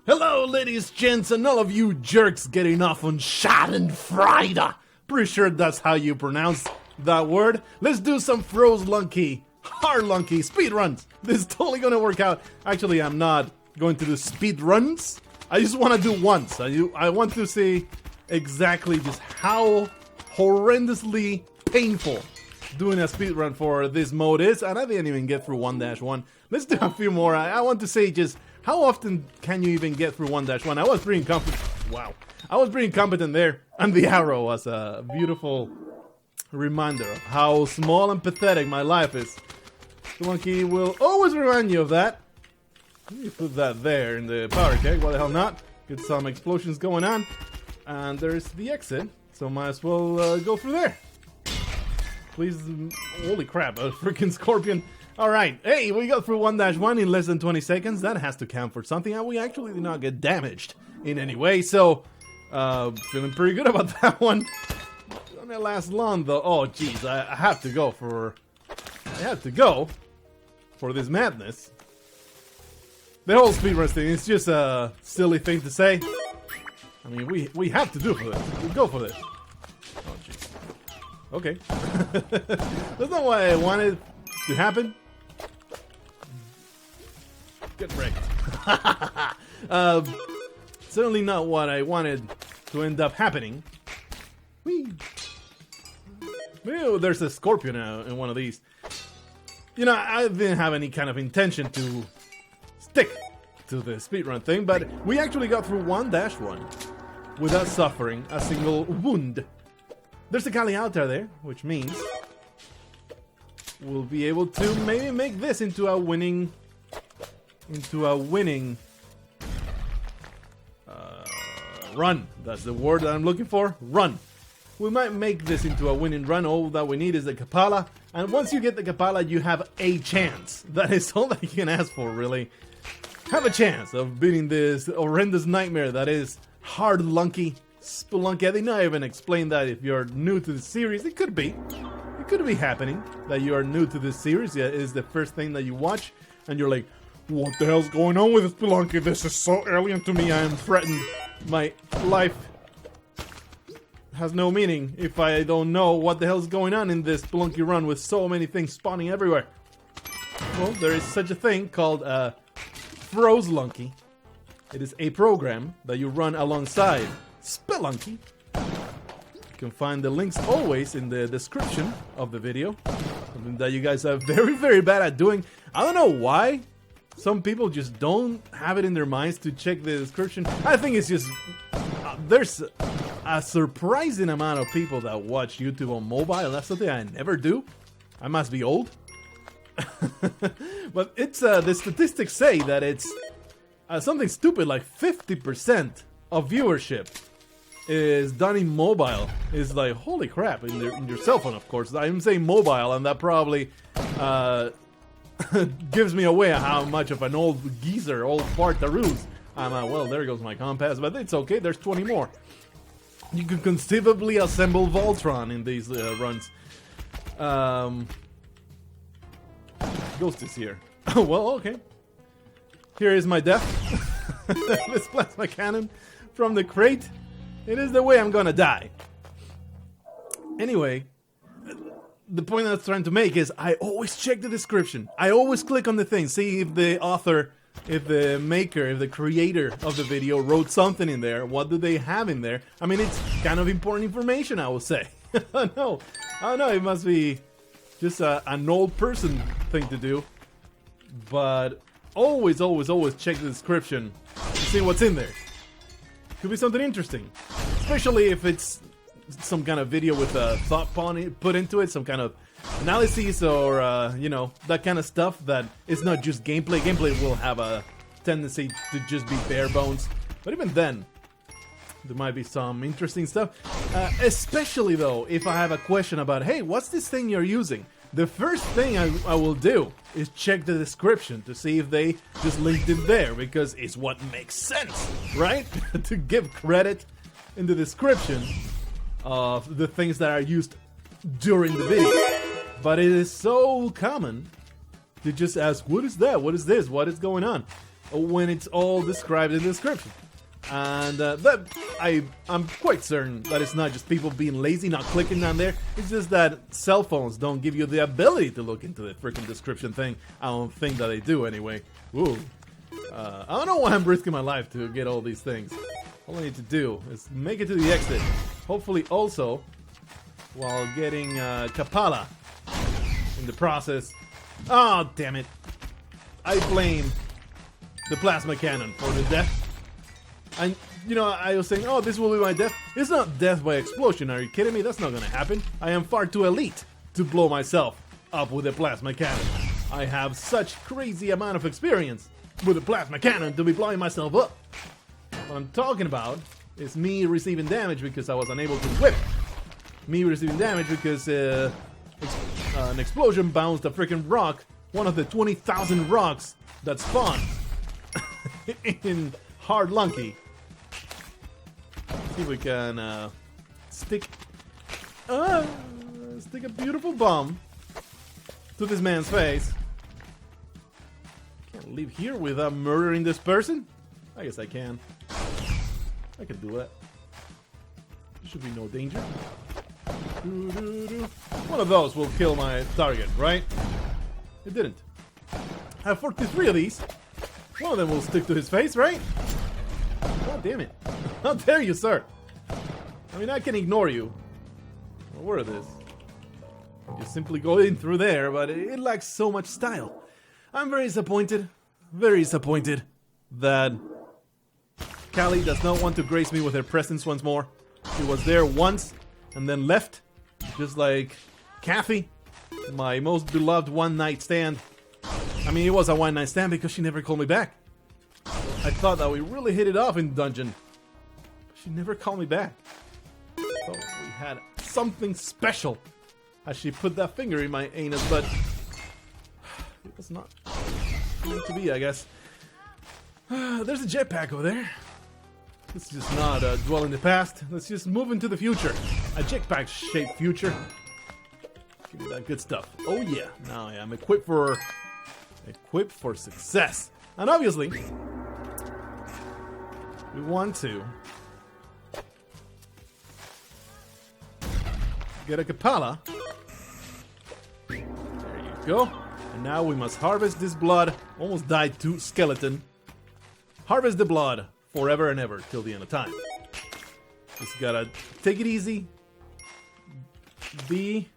Hello, ladies, gents, and all of you jerks getting off on Schadenfreude. Pretty sure that's how you pronounce that word. Let's do some Frozlunky, hardlunky speedruns. This is totally gonna work out. Actually, I'm not going to do speedruns. I just want to do once. I want to see exactly just how horrendously painful doing a speedrun for this mode is, and I didn't even get through 1-1. Let's do a few more. I want to say just how often can you even get through 1-1? I was pretty competent. Wow. I was pretty competent there, and the arrow was a beautiful reminder of how small and pathetic my life is. Spelunky will always remind you of that. Let me put that there in the powder keg. Why the hell not? Get some explosions going on. And there's the exit, so might as well go through there. Please, holy crap, a freaking scorpion. Alright, hey, we got through 1-1 in less than 20 seconds. That has to count for something, and we actually did not get damaged in any way, so feeling pretty good about that one. It's gonna last long though. Oh jeez, I have to go for this madness. The whole speedrun thing is just a silly thing to say. I mean, we have to do for this. We go for this. Oh jeez. Okay. That's not what I wanted to happen. Get wrecked. Certainly not what I wanted to end up happening. Whee! Ew, there's a scorpion in one of these. You know, I didn't have any kind of intention to stick to the speedrun thing, but we actually got through 1-1 without suffering a single wound. There's a Kali out there, which means we'll be able to maybe make this into a winning run. That's the word that I'm looking for. Run. We might make this into a winning run. All that we need is the Kapala, and once you get the Kapala, you have a chance. That is all that you can ask for, really. Have a chance of beating this horrendous nightmare that is hardlunky Spelunky. I did not even explain that. If you're new to the series, it could be happening that you are new to this series. Yeah, it is the first thing that you watch, and you're like, what the hell's going on with Spelunky? This is so alien to me. I am threatened. My life has no meaning if I don't know what the hell's going on in this Spelunky run with so many things spawning everywhere. Well, there is such a thing called Frozlunky. It is a program that you run alongside Spelunky. You can find the links always in the description of the video. Something that you guys are very, very bad at doing. I don't know why. Some people just don't have it in their minds to check the description. I think it's just there's a surprising amount of people that watch YouTube on mobile. That's something I never do. I must be old. But it's the statistics say that it's something stupid like 50% of viewership is done in mobile. It's like, holy crap, in your cell phone, of course. I'm saying mobile, and that probably gives me away how much of an old geezer, old fartaroos. Well, there goes my compass, but it's okay, there's 20 more. You can conceivably assemble Voltron in these runs. Ghost is here. Well, okay. Here is my death. This plasma cannon from the crate. It is the way I'm gonna die. Anyway, the point I was trying to make is I always check the description. I always click on the thing, see if the author, if the maker, if the creator of the video wrote something in there. What do they have in there? I mean, it's kind of important information, I would say. I don't know, it must be just an old person thing to do. But always check the description to see what's in there. Could be something interesting. Especially if it's some kind of video with a thought put into it, some kind of analysis or, you know, that kind of stuff that is not just gameplay. Gameplay will have a tendency to just be bare bones. But even then, there might be some interesting stuff. Especially, though, if I have a question about, hey, what's this thing you're using? The first thing I will do is check the description to see if they just linked it there, because it's what makes sense, right? To give credit in the description of the things that are used during the video. But it is so common to just ask, what is that? What is this? What is going on? when it's all described in the description. And I'm quite certain that it's not just people being lazy, not clicking on there. It's just that cell phones don't give you the ability to look into the freaking description thing. I don't think that they do anyway. Ooh. I don't know why I'm risking my life to get all these things. All I need to do is make it to the exit. Hopefully also while getting Kapala in the process. Oh, damn it. I blame the plasma cannon for the death. And, you know, I was saying, oh, this will be my death. It's not death by explosion. Are you kidding me? That's not gonna happen. I am far too elite to blow myself up with a plasma cannon. I have such crazy amount of experience with a plasma cannon to be blowing myself up. What I'm talking about is me receiving damage because I was unable to whip. Me receiving damage because an explosion bounced a freaking rock, one of the 20,000 rocks that spawn in Hardlunky. See if we can stick a beautiful bomb to this man's face. Can't leave here without murdering this person. I guess I can. I can do that. There should be no danger. One of those will kill my target, right? It didn't. I have 43 of these. One of them will stick to his face, right? God damn it. How dare you, sir? I mean, I can ignore you. Well, where is this? You simply go in through there, but it lacks so much style. I'm very disappointed that Callie does not want to grace me with her presence once more. She was there once and then left, just like Kathy, my most beloved one-night stand. I mean, it was a one-night stand because she never called me back. I thought that we really hit it off in dungeon. But she never called me back. So we had something special as she put that finger in my anus, but it was not meant to be, I guess. There's a jetpack over there. Let's just not dwell in the past. Let's just move into the future. A jetpack-shaped future. Give me that good stuff. Oh yeah, now I am equipped for success. And obviously, we want to get a Kapala. There you go. And now we must harvest this blood. Almost died to skeleton. Harvest the blood forever and ever till the end of time. Just gotta take it easy. Be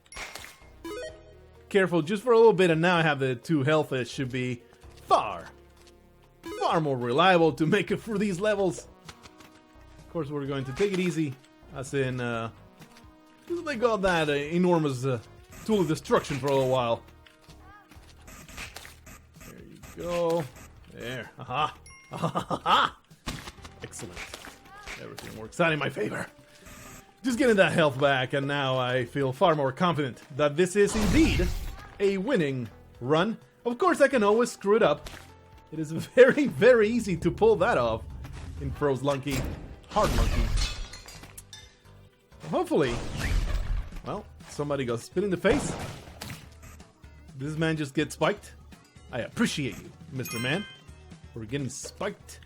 careful just for a little bit, and now I have the 2 health. It should be far more reliable to make it through these levels. Of course, we're going to take it easy, as in they got that enormous tool of destruction for a little while. There you go. There. Aha. Excellent. Everything works out in my favor. Just getting that health back, and now I feel far more confident that this is indeed a winning run. Of course, I can always screw it up. It is very, very easy to pull that off in Frozlunky, hardlunky. Hopefully, well, somebody got spit in the face. This man just gets spiked. I appreciate you, Mr. Man. We're getting spiked.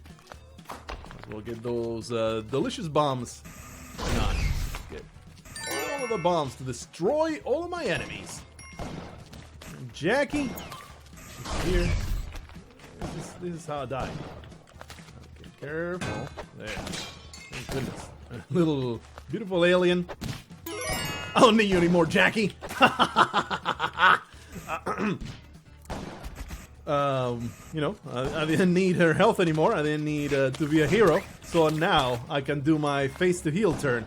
We'll get those delicious bombs. Why not? Get all of the bombs to destroy all of my enemies. And Jackie, she's here. This is how I die. Okay, careful. There. Thank goodness. Little beautiful alien. I don't need you anymore, Jackie. You know, I didn't need her health anymore. I didn't need to be a hero. So now I can do my face to heal turn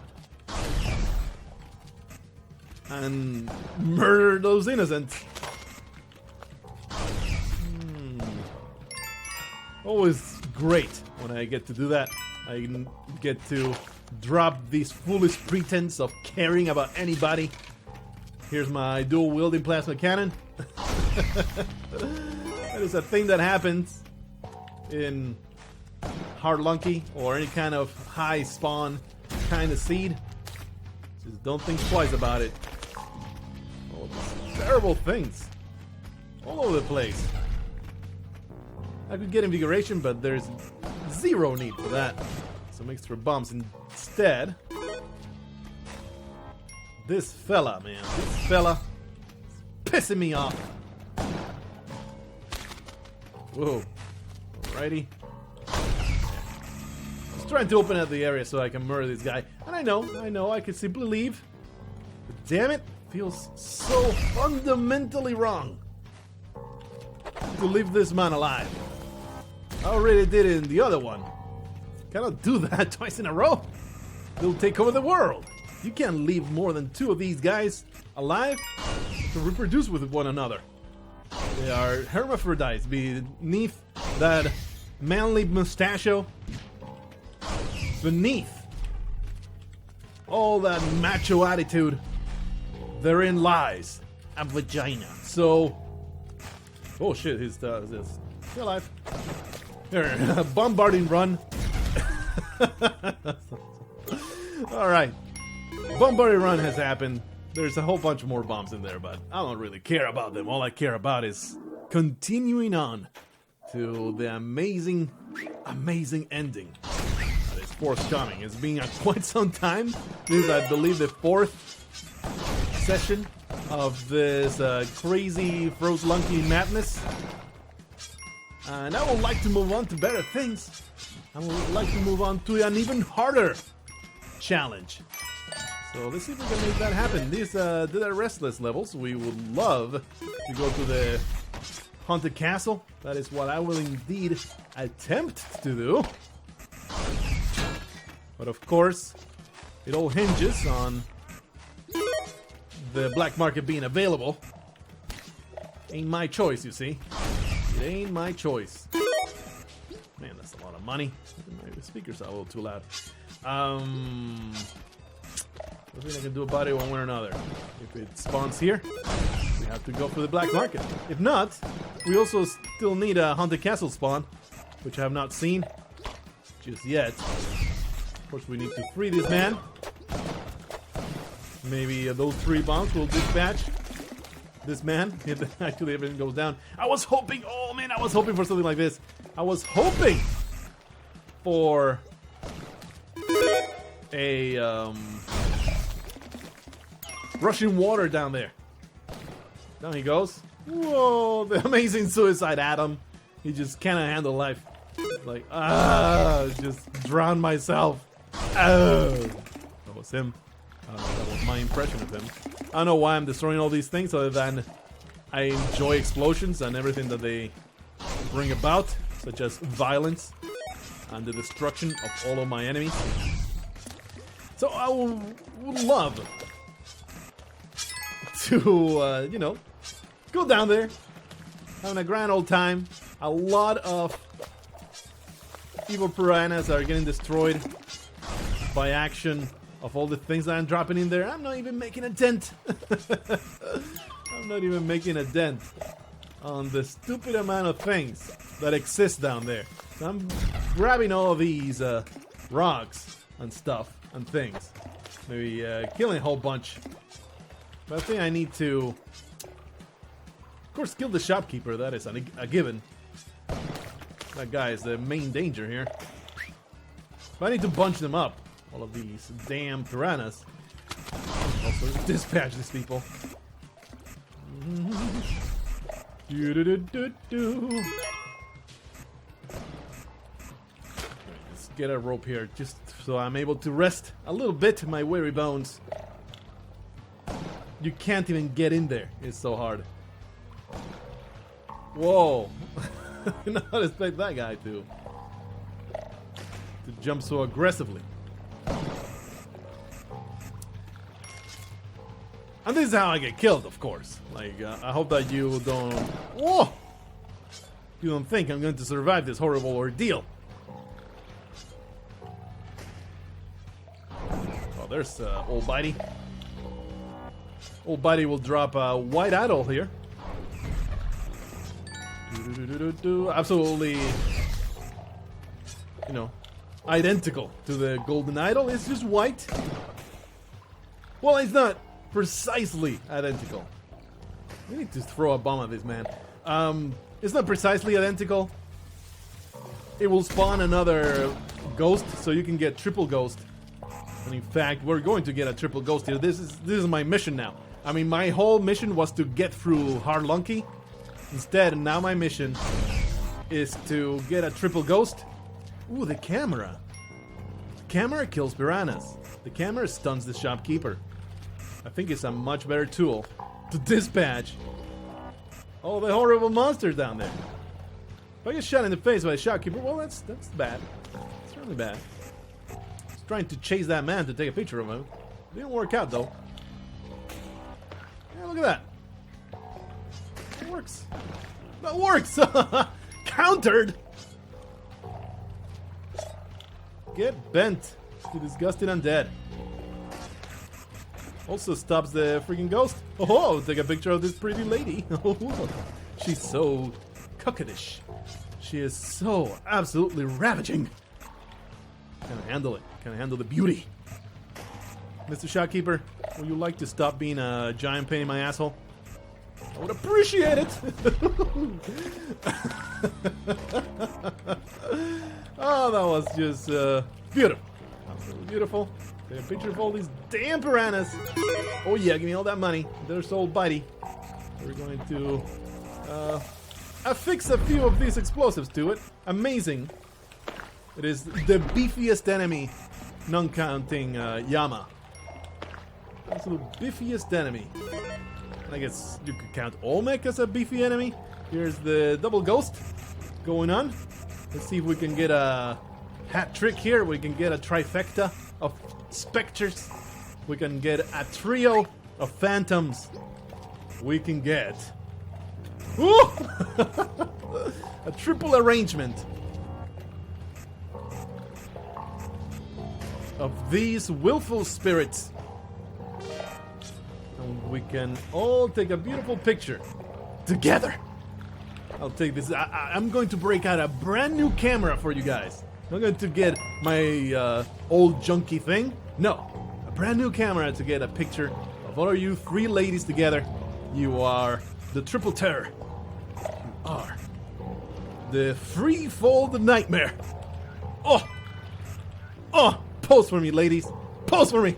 and murder those innocents. Always great when I get to do that. I get to drop this foolish pretense of caring about anybody. Here's my dual wielding plasma cannon. That is a thing that happens in hardlunky or any kind of high spawn kind of seed. Just don't think twice about it. All these terrible things all over the place. I could get invigoration, but there's zero need for that. Some extra bombs instead. This fella, man. This fella is pissing me off. Whoa. Alrighty. Just trying to open up the area so I can murder this guy. And I know, I could simply leave. But damn it, feels so fundamentally wrong to leave this man alive. I already did it in the other one. Cannot do that twice in a row. They'll take over the world. You can't leave more than 2 of these guys alive to reproduce with one another. They are hermaphrodites beneath that manly mustachio. Beneath all that macho attitude, therein lies a vagina. So, oh shit, he's still alive. Here, bombarding run. Alright. Bombarding run has happened. There's a whole bunch more bombs in there, but I don't really care about them. All I care about is continuing on to the amazing, amazing ending that is forthcoming. It's been quite some time. This is, I believe, the 4th session of this crazy Frozlunky madness. And I would like to move on to better things. I would like to move on to an even harder challenge. So let's see if we can make that happen. These the restless levels, we would love to go to the haunted castle. That is what I will indeed attempt to do. But of course, it all hinges on the black market being available. Ain't my choice, you see. It ain't my choice. Man, that's a lot of money. Maybe the speakers are a little too loud. I think I can do about it one way or another. If it spawns here, we have to go for the black market. If not, we also still need a haunted castle spawn, which I have not seen just yet. Of course, we need to free this man. Maybe those 3 bombs will dispatch this man. If actually everything goes down. I was hoping, oh man, I was hoping for something like this. I was hoping for a rushing water down there. Down he goes. Whoa, the amazing suicide Adam. He just cannot handle life. Like, just drown myself. That was him. That was my impression of him. I don't know why I'm destroying all these things other than I enjoy explosions and everything that they bring about, such as violence and the destruction of all of my enemies. So I would love to, you know, go down there, having a grand old time. A lot of evil piranhas are getting destroyed by action of all the things that I'm dropping in there. I'm not even making a dent. I'm not even making a dent on the stupid amount of things that exist down there. So I'm grabbing all of these rocks and stuff and things. Maybe killing a whole bunch. But I think I need to, of course, kill the shopkeeper. That is a given. That guy is the main danger here. But I need to bunch them up. All of these damn piranhas. Also, dispatch these people. Let's get a rope here, just so I'm able to rest a little bit my weary bones. You can't even get in there. It's so hard. Whoa. I did not expect that guy to jump so aggressively. And this is how I get killed, of course. Like, I hope that you don't... Whoa! You don't think I'm going to survive this horrible ordeal. Oh, there's Old Bitey. Old Bitey will drop a white idol here. Absolutely, you know, identical to the golden idol. It's just white. Well, it's not precisely identical. We need to throw a bomb at this man. It's not precisely identical, it will spawn another ghost, so you can get triple ghost. And in fact, we're going to get a triple ghost here. This is my mission now. I mean, my whole mission was to get through hardlunky. Instead, now my mission is to get a triple ghost. Ooh, the camera. The camera kills piranhas. The camera stuns the shopkeeper. I think it's a much better tool to dispatch all the horrible monsters down there. If I get shot in the face by a shopkeeper, well, that's bad. It's really bad. I was trying to chase that man to take a picture of him. It didn't work out, though. Yeah, look at that. It works. That works! Countered! Get bent, you disgusting undead. Also stops the freaking ghost. Oh, take a picture of this pretty lady. She's so coquettish. She is so absolutely ravaging. Can't handle it. Can't handle the beauty. Mr. Shopkeeper, would you like to stop being a giant pain in my asshole? I would appreciate it. Oh, that was just beautiful. Absolutely beautiful. Take a picture of all these damn piranhas. Oh yeah, give me all that money. They're so bitey. We're going to affix a few of these explosives to it. Amazing. It is the beefiest enemy, non-counting Yama. Absolute beefiest enemy. I guess you could count Olmec as a beefy enemy. Here's the double ghost going on. Let's see if we can get a hat trick here. We can get a trifecta of specters. We can get a trio of phantoms. We can get a triple arrangement of these willful spirits. And we can all take a beautiful picture together. I'll take this. I'm going to break out a brand new camera for you guys. I'm not going to get my old junky thing. No, a brand new camera to get a picture of all of you three ladies together. You are the triple terror. You are the threefold nightmare. Oh, pose for me, ladies. Pose for me.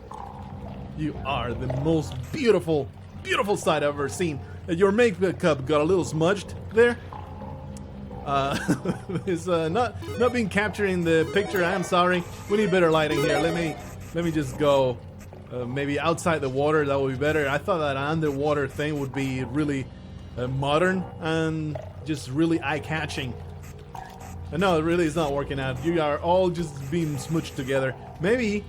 You are the most beautiful, beautiful sight I've ever seen. Your makeup got a little smudged there. It's not being captured in the picture. I'm sorry. We need better lighting here. Let me just go maybe outside the water. That would be better. I thought that underwater thing would be really modern and just really eye-catching. But no, it really is not working out. You are all just being smooched together. Maybe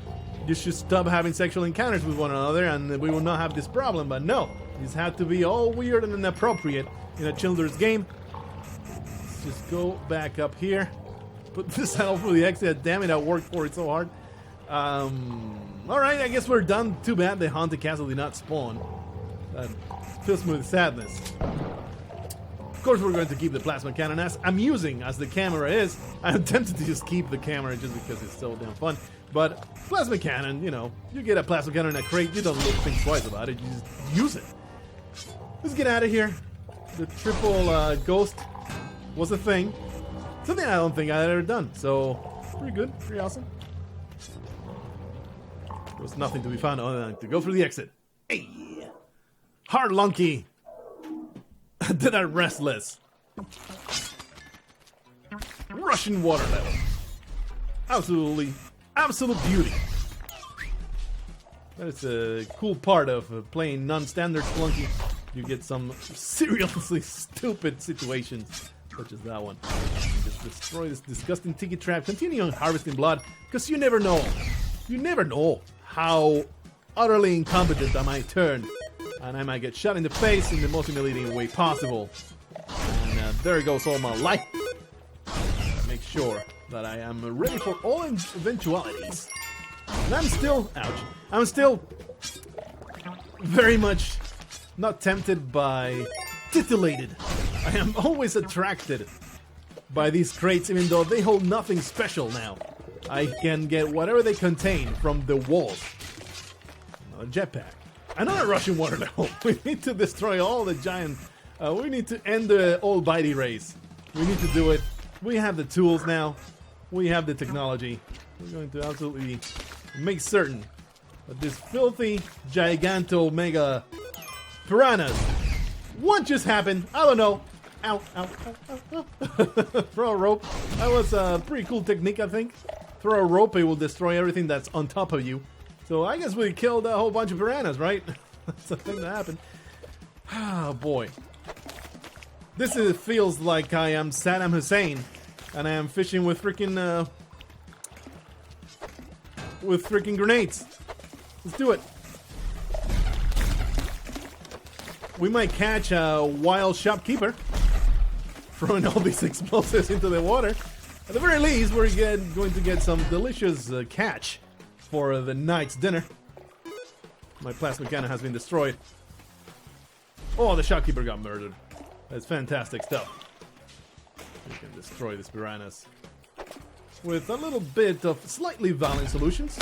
you should stop having sexual encounters with one another and we will not have this problem. But no, these have to be all weird and inappropriate in a children's game. Let's just go back up here. Put this out for the exit. Damn it, I worked for it so hard. Alright, I guess we're done. Too bad the haunted castle did not spawn. That fills me with sadness. Of course we're going to keep the plasma cannon. As amusing as the camera is, I'm tempted to just keep the camera just because it's so damn fun. But plasma cannon, you know, you get a plasma cannon in a crate, you don't think twice about it, you just use it. Let's get out of here. The triple ghost was a thing. Something I don't think I had ever done. So, pretty good, pretty awesome. There was nothing to be found other than to go through the exit. Hey! Hardlunky! Did I restless? Russian water level. Absolute beauty. That is a cool part of playing non-standard Spelunky. You get some seriously stupid situations, such as that one. You just destroy this disgusting tiki trap. Continue on harvesting blood, because you never know. You never know how utterly incompetent I might turn. And I might get shot in the face in the most humiliating way possible. And there goes all my life. Make sure that I am ready for all eventualities. And I'm still, ouch, I'm still very much not tempted by titillated. I am always attracted by these crates, even though they hold nothing special now. I can get whatever they contain from the walls. A jetpack. Another Russian water level. We need to destroy all the giant... we need to end the old bitey race. We need to do it We have the tools now. We have the technology. We're going to absolutely make certain that this filthy, giganto, mega piranhas won't just happen. I don't know. Ow, ow, ow, ow, ow. Throw a rope. That was a pretty cool technique, I think. Throw a rope, it will destroy everything that's on top of you. So I guess we killed a whole bunch of piranhas, right? That's the thing that happened. Oh boy. This feels like I am Saddam Hussein, and I am fishing with freaking grenades. Let's do it. We might catch a wild shopkeeper throwing all these explosives into the water. At the very least, we're going to get some delicious catch for the night's dinner. My plasma cannon has been destroyed. Oh, the shopkeeper got murdered. That's fantastic stuff. We can destroy these piranhas with a little bit of slightly violent solutions.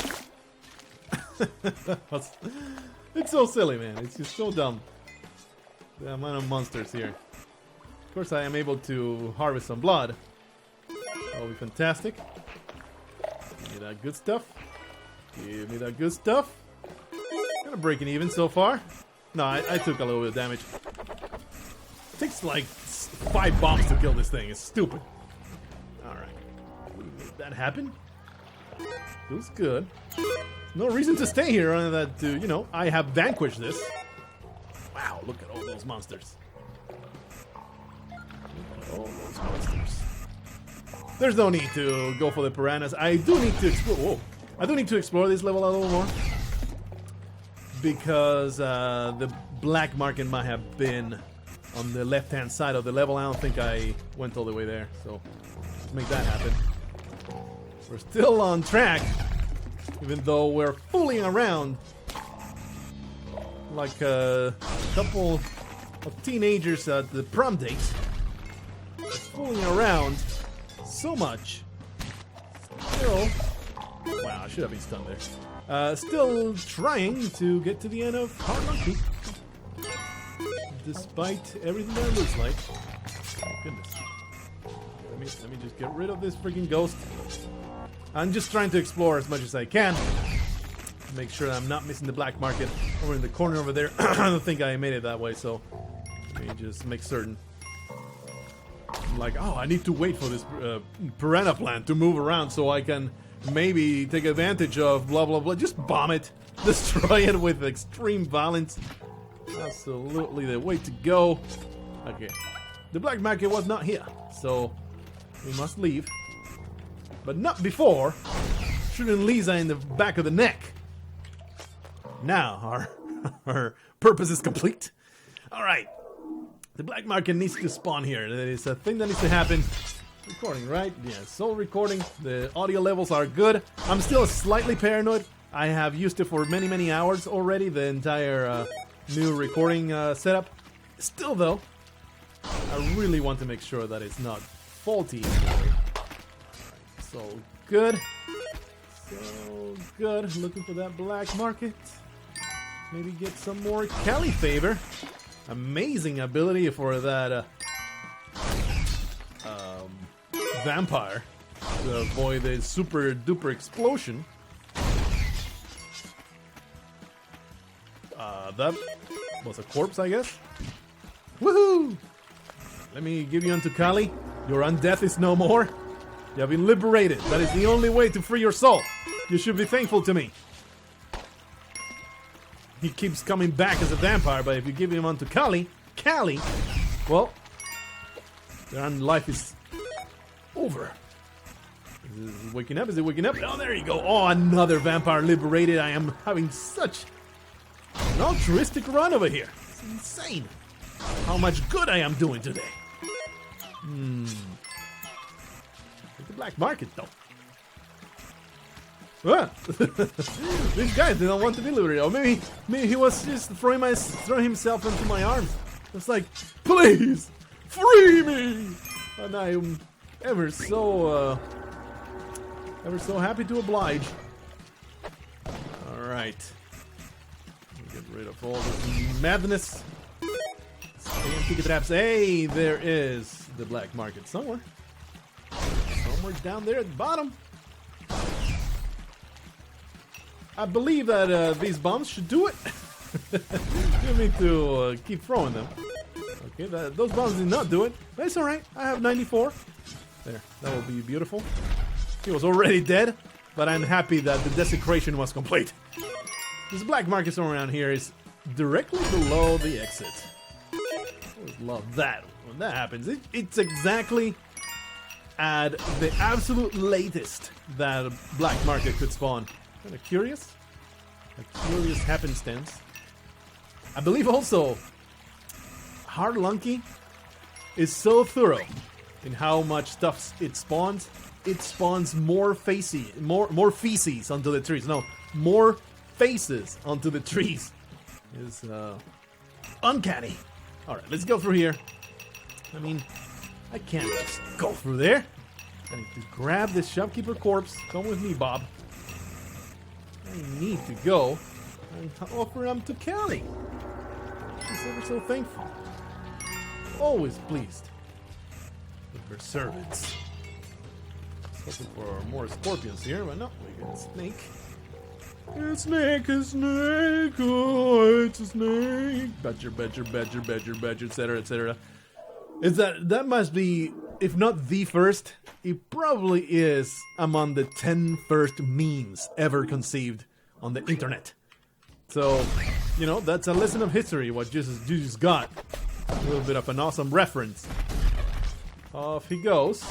It's so silly, man. It's just so dumb. The amount of monsters here. Of course, I am able to harvest some blood. That'll be fantastic. Give me that good stuff. Give me that good stuff. Kind of breaking even so far. No, I took a little bit of damage. It takes like 5 bombs to kill this thing. It's stupid. Alright. We made that happen. Feels good. No reason to stay here other than to, you know, I have vanquished this. Wow, look at all those monsters. Look at all those monsters. There's no need to go for the piranhas. I do need to explore. Whoa. I do need to explore this level a little more. Because the black market might have been on the left-hand side of the level. I don't think I went all the way there. So, let's make that happen. We're still on track. Even though we're fooling around like a couple of teenagers at the prom date. Fooling around so much. Still, wow, I should have been stunned there. Still trying to get to the end of hardlunky, despite everything that it looks like. Oh, goodness. Let me just get rid of this freaking ghost. I'm just trying to explore as much as I can. Make sure that I'm not missing the black market over in the corner over there. I don't think I made it that way, so let me just make certain. I'm like, oh, I need to wait for this piranha plant to move around so I can maybe take advantage of blah blah blah. Just bomb it. Destroy it with extreme violence. Absolutely the way to go. Okay. The black market was not here, so we must leave. But not before shooting Lisa in the back of the neck. Now our purpose is complete. Alright. The black market needs to spawn here. That is a thing that needs to happen. Recording, right? Yeah, so recording. The audio levels are good. I'm still slightly paranoid. I have used it for many, many hours already. The entire new recording setup. Still though, I really want to make sure that it's not faulty. So good. So good. Looking for that black market. Maybe get some more Cali favor. Amazing ability for that vampire to avoid a super duper explosion. That was a corpse, I guess. Woohoo! Let me give you unto Kali. Your undeath is no more. You have been liberated. That is the only way to free your soul. You should be thankful to me. He keeps coming back as a vampire, but if you give him unto Kali, well, their life is over. Is he waking up? Is he waking up? Oh, there you go. Oh, another vampire liberated. I am having such an altruistic run over here. It's insane how much good I am doing today. The black market, though. Ah. These guys didn't want to be liberated. Or maybe he was just throwing himself into my arms. It's like, please, free me! And I'm ever so happy to oblige. Alright. Get rid of all this madness. Ticket traps. Hey, there is the black market somewhere. somewhere down there at the bottom. I believe that these bombs should do it. You need to keep throwing them. Okay, those bombs did not do it. But it's alright. I have 94. There, that will be beautiful. He was already dead, but I'm happy that the desecration was complete. This black market somewhere around here is directly below the exit. I always love that when that happens. It's exactly at the absolute latest that a black market could spawn. Kind of curious. A curious happenstance. I believe also hardlunky is so thorough in how much stuff it spawns. It spawns more feces onto the trees. No, more faces onto the trees. It's uncanny. Alright, let's go through here. I mean, I can't just go through there. I need to grab this shopkeeper corpse. Come with me, Bob. I need to go and offer them to Callie. She's ever so thankful. Always pleased with her servants. Just looking for more scorpions here, but no, we got a snake. It's snake, oh, it's a snake. Badger, etc. Is that must be, if not the first, it probably is among the 10 first memes ever conceived on the internet. So, you know, that's a lesson of history, what you just got. A little bit of an awesome reference. Off he goes.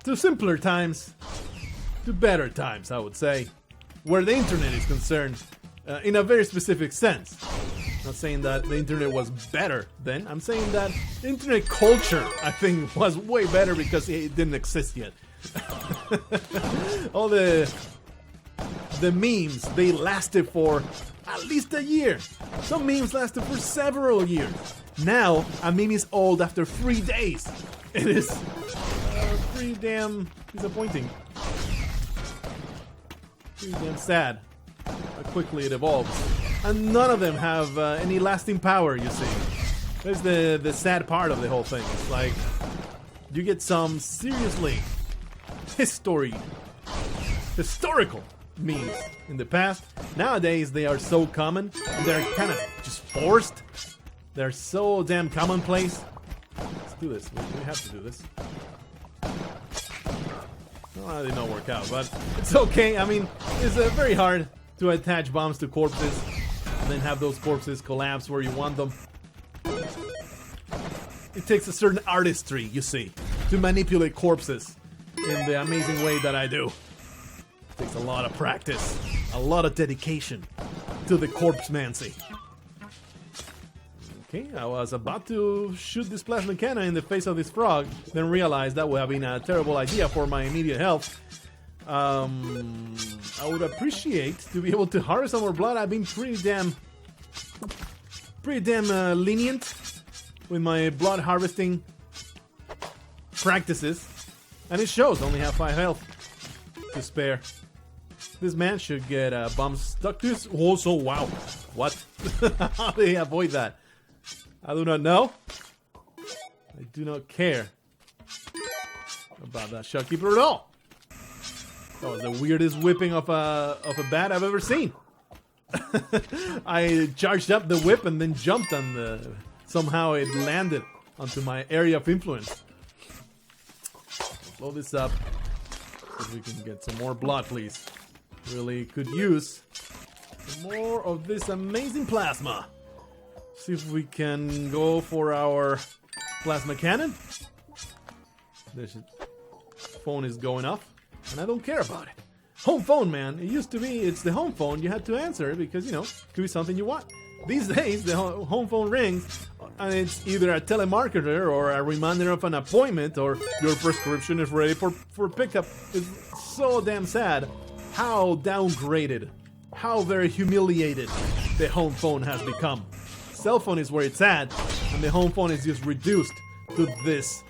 To simpler times. To better times, I would say. Where the internet is concerned. In a very specific sense. I'm not saying that the internet was better then. I'm saying that the internet culture, I think, was way better because it didn't exist yet. All the memes, they lasted for at least a year. Some memes lasted for several years. Now, a meme is old after 3 days. It is pretty damn disappointing. Pretty damn sad how quickly it evolves. And none of them have any lasting power, you see. There's the sad part of the whole thing. It's like, you get some seriously historical memes in the past. Nowadays, they are so common. They're kind of just forced. They're so damn commonplace. Let's do this. We have to do this. Well, that did not work out, but it's okay. I mean, it's very hard to attach bombs to corpses and then have those corpses collapse where you want them. It takes a certain artistry, you see, to manipulate corpses in the amazing way that I do. It takes a lot of practice, a lot of dedication to the corpsemancy. Okay, I was about to shoot this plasma cannon in the face of this frog, then realized that would have been a terrible idea for my immediate health. I would appreciate to be able to harvest some more blood. I've been pretty damn lenient with my blood harvesting practices, and it shows. Only have 5 health to spare. This man should get bombs stuck to his. Also, wow, what? How do they avoid that? I do not know. I do not care about that shopkeeper at all. That was the weirdest whipping of a bat I've ever seen. I charged up the whip and then jumped and somehow it landed onto my area of influence. Blow this up so we can get some more blood, please. Really could use more of this amazing plasma. See if we can go for our plasma cannon. This phone is going off, and I don't care about it. Home phone, man. It used to be, it's the home phone. You had to answer it because, you know, it could be something you want. These days, the home phone rings, and it's either a telemarketer or a reminder of an appointment, or your prescription is ready for pickup. It's so damn sad how downgraded, how very humiliated the home phone has become. Cell phone is where it's at, and the home phone is just reduced to this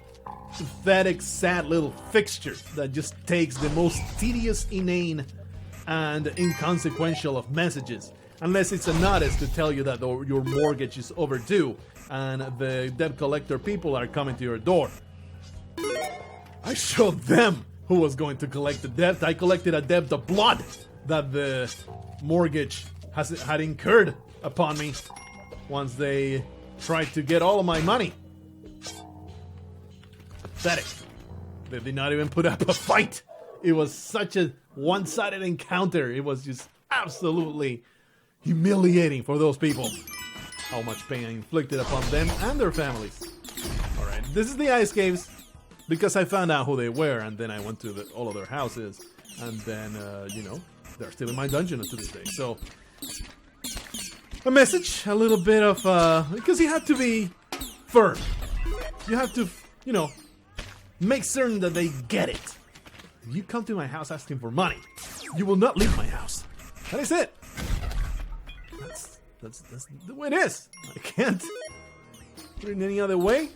pathetic, sad little fixture that just takes the most tedious, inane, and inconsequential of messages. Unless it's a notice to tell you that your mortgage is overdue and the debt collector people are coming to your door. I showed them who was going to collect the debt. I collected a debt of blood that the mortgage had incurred upon me once they tried to get all of my money. Pathetic. They did not even put up a fight. It was such a one-sided encounter. It was just absolutely humiliating for those people. How much pain I inflicted upon them and their families. Alright, this is the ice caves. Because I found out who they were, and then I went to all of their houses. And then, you know, they're still in my dungeon to this day. So, a message, a little bit of, because you have to be firm. You have to, you know, make certain that they get it. If you come to my house asking for money, you will not leave my house. That is it. That's the way it is. I can't put it in any other way.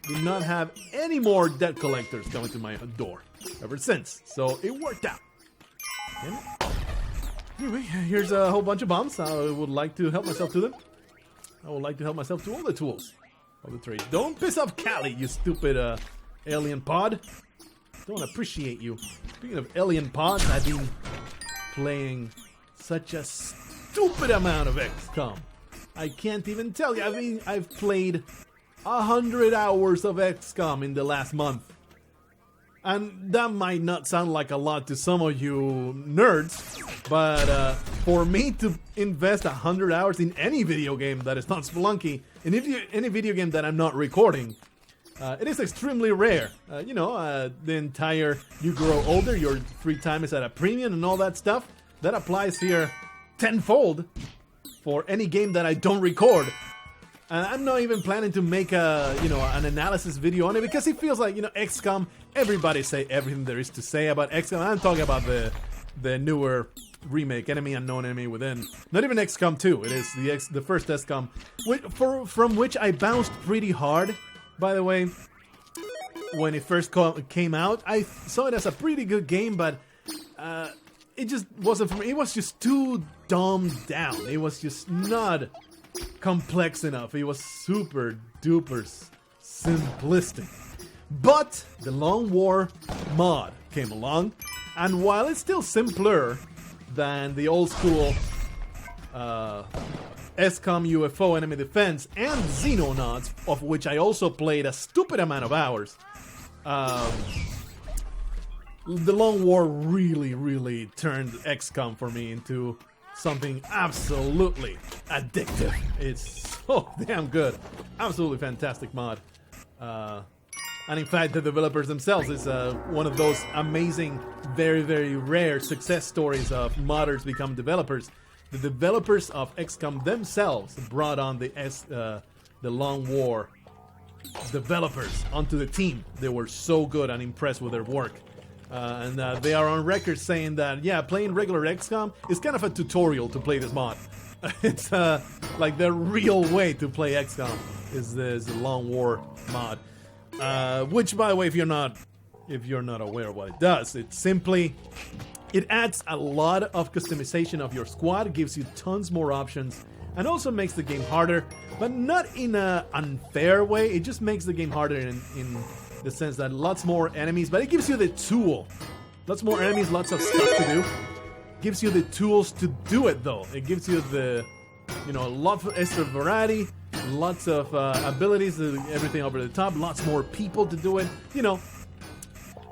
Do not have any more debt collectors coming to my door ever since. So it worked out. Anyway, here's a whole bunch of bombs. I would like to help myself to them. I would like to help myself to all the tools of the trade. Don't piss off Callie, you stupid alien pod. Don't appreciate you. Speaking of alien pods, I've been playing such a stupid amount of XCOM. I can't even tell you. I've played 100 hours of XCOM in the last month. And that might not sound like a lot to some of you nerds, but for me to invest 100 hours in any video game that is not Spelunky, in any video game that I'm not recording, it is extremely rare. You know, the entire you grow older, your free time is at a premium and all that stuff. That applies here tenfold for any game that I don't record. And I'm not even planning to make a, you know, an analysis video on it because it feels like, you know, XCOM, everybody say everything there is to say about XCOM. I'm talking about the newer remake, Enemy Unknown Enemy Within. Not even XCOM 2, it is the first XCOM, from which I bounced pretty hard, by the way. When it first came out, I saw it as a pretty good game, but it just wasn't for me. It was just too dumbed down. It was just not complex enough. It was super duper simplistic. But the Long War mod came along, and while it's still simpler than the old school XCOM UFO Enemy Defense and Xenonauts, of which I also played a stupid amount of hours, the Long War really turned XCOM for me into something absolutely addictive. It's so damn good. Absolutely fantastic mod. And in fact, the developers themselves is one of those amazing, very rare success stories of modders become developers. The developers of XCOM themselves brought on the Long War developers onto the team. They were so good and impressed with their work. And they are on record saying that, yeah, playing regular XCOM is kind of a tutorial to play this mod. It's like the real way to play XCOM is the Long War mod. Which, by the way, if you're not aware of what it does, it adds a lot of customization of your squad, gives you tons more options, and also makes the game harder, but not in an unfair way. It just makes the game harder in the sense that lots more enemies, but it gives you the tool. Lots more enemies, lots of stuff to do. Gives you the tools to do it, though. It gives you the, you know, a lot of extra variety, lots of abilities, everything over the top, lots more people to do it, you know,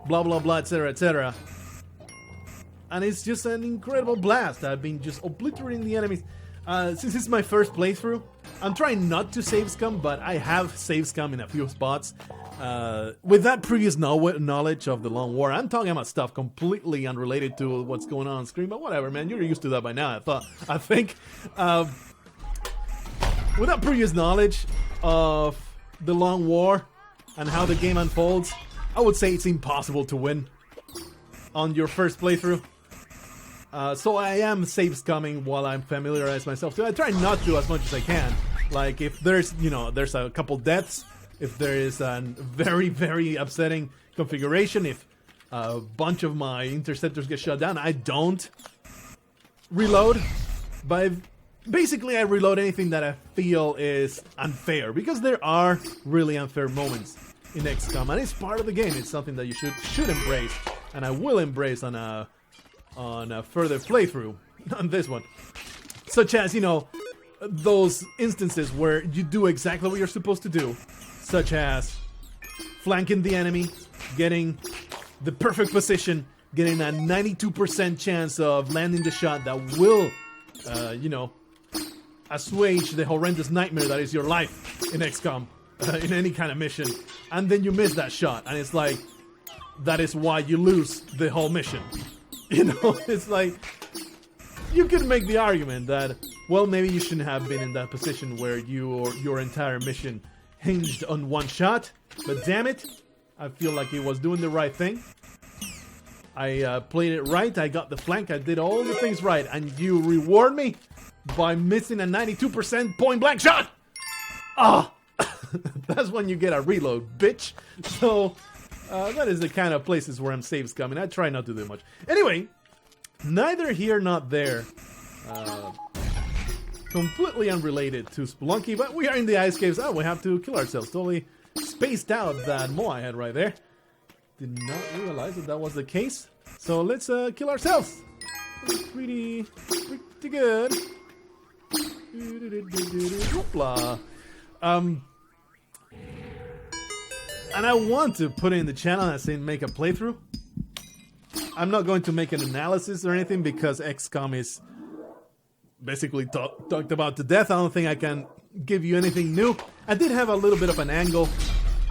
blah blah blah, etc, etc. And it's just an incredible blast. I've been just obliterating the enemies. Since it's my first playthrough, I'm trying not to save scum, but I have save scum in a few spots. With that previous knowledge of the Long War, I'm talking about stuff completely unrelated to what's going on screen, but whatever, man, you're used to that by now, I think. With that previous knowledge of the Long War and how the game unfolds, I would say it's impossible to win on your first playthrough. So I am save scumming while I'm familiarize myself to it. I try not to as much as I can. Like if there's, you know, there's a couple deaths, if there is a very upsetting configuration, if a bunch of my interceptors get shut down, I don't reload. But basically I reload anything that I feel is unfair, because there are really unfair moments in XCOM, and it's part of the game. It's something that you should embrace, and I will embrace on a further playthrough on this one. Such as, you know, those instances where you do exactly what you're supposed to do, such as flanking the enemy, getting the perfect position, getting a 92% chance of landing the shot that will, you know, assuage the horrendous nightmare that is your life in XCOM, in any kind of mission. And then you miss that shot, and it's like, that is why you lose the whole mission. You know, it's like, you could make the argument that, well, maybe you shouldn't have been in that position where your entire mission hinged on one shot, but damn it, I feel like he was doing the right thing. I played it right, I got the flank, I did all the things right, and you reward me by missing a 92% point blank shot! Ah! That's when you get a reload, bitch! So, that is the kind of places where I'm safe scumming. I try not to do much. Anyway, neither here nor there. Completely unrelated to Spelunky, but we are in the ice caves. Oh, we have to kill ourselves. Totally spaced out that Mo I had right there. Did not realize that was the case. So let's kill ourselves. Pretty good. Hoopla. And I want to put it in the channel and say make a playthrough. I'm not going to make an analysis or anything because XCOM is basically talked about to death. I don't think I can give you anything new. I did have a little bit of an angle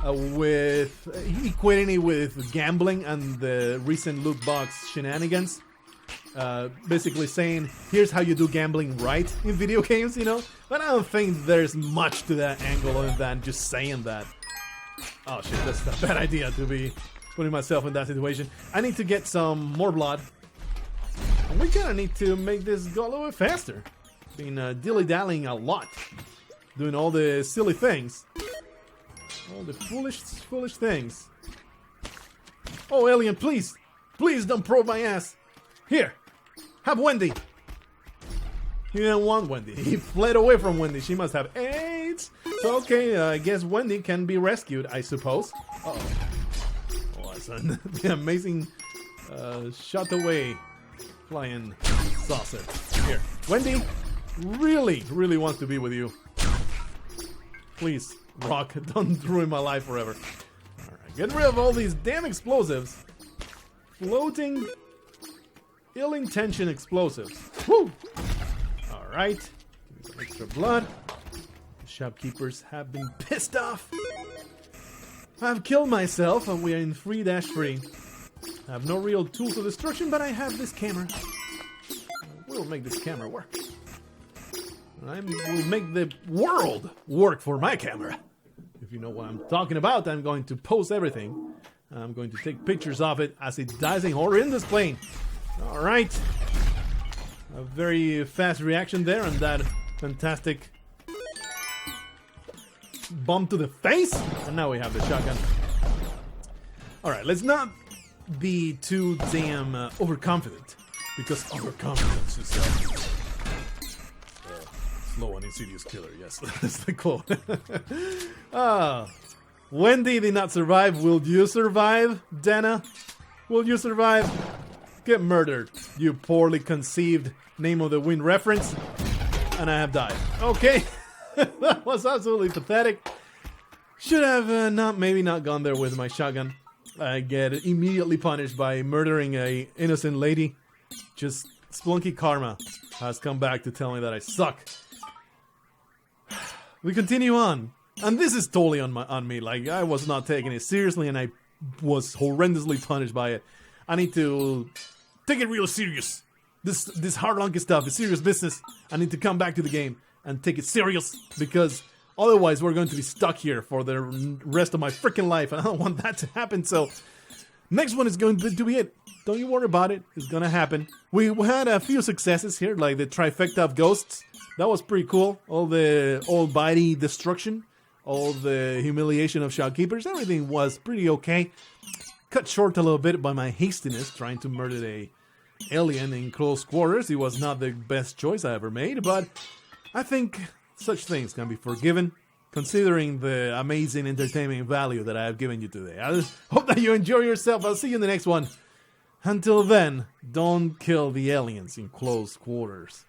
with equating it with gambling and the recent loot box shenanigans. Basically saying, here's how you do gambling right in video games, you know? But I don't think there's much to that angle other than just saying that. Oh shit, that's a bad idea to be putting myself in that situation. I need to get some more blood. And we kinda need to make this go a little bit faster. Been dilly-dallying a lot. Doing all the silly things. All the foolish things. Oh, alien, please! Please don't probe my ass! Here! Have Wendy! He didn't want Wendy. He fled away from Wendy. She must have AIDS! So, okay, I guess Wendy can be rescued, I suppose. Uh-oh. Oh, that's the amazing shot away flying saucer. Here. Wendy really wants to be with you. Please, Rock, don't ruin my life forever. Alright, get rid of all these damn explosives. Floating, ill-intentioned explosives. Woo! Alright, some extra blood. The shopkeepers have been pissed off. I've killed myself and we are in 3-3. I have no real tools of destruction, but I have this camera. We'll make this camera work. I will make the world work for my camera. If you know what I'm talking about, I'm going to post everything. I'm going to take pictures of it as it dies in or in this plane. Alright. A very fast reaction there and that fantastic bump to the face. And now we have the shotgun. Alright, let's not be too damn overconfident. Because overconfidence is slow and insidious killer. Yes, that's the quote. Wendy did not survive. Will you survive, Dana? Will you survive? Get murdered, you poorly conceived name of the wind reference. And I have died. Okay. That was absolutely pathetic. Should have maybe not gone there with my shotgun. I get immediately punished by murdering a innocent lady. Just Spelunky karma has come back to tell me that I suck. We continue on. And this is totally on me. Like, I was not taking it seriously and I was horrendously punished by it. I need to take it real serious. This hardlunky stuff is serious business. I need to come back to the game and take it serious because otherwise we're going to be stuck here for the rest of my freaking life and I don't want that to happen. So next one is going to be it. Don't you worry about it. It's gonna happen. We had a few successes here, like the trifecta of ghosts. That was pretty cool. All the all-body destruction, all the humiliation of shopkeepers, everything was pretty okay. Cut short a little bit by my hastiness trying to murder a alien in close quarters. It was not the best choice I ever made, but I think such things can be forgiven. considering the amazing entertainment value that I have given you today. I hope that you enjoy yourself. I'll see you in the next one. Until then, don't kill the aliens in close quarters.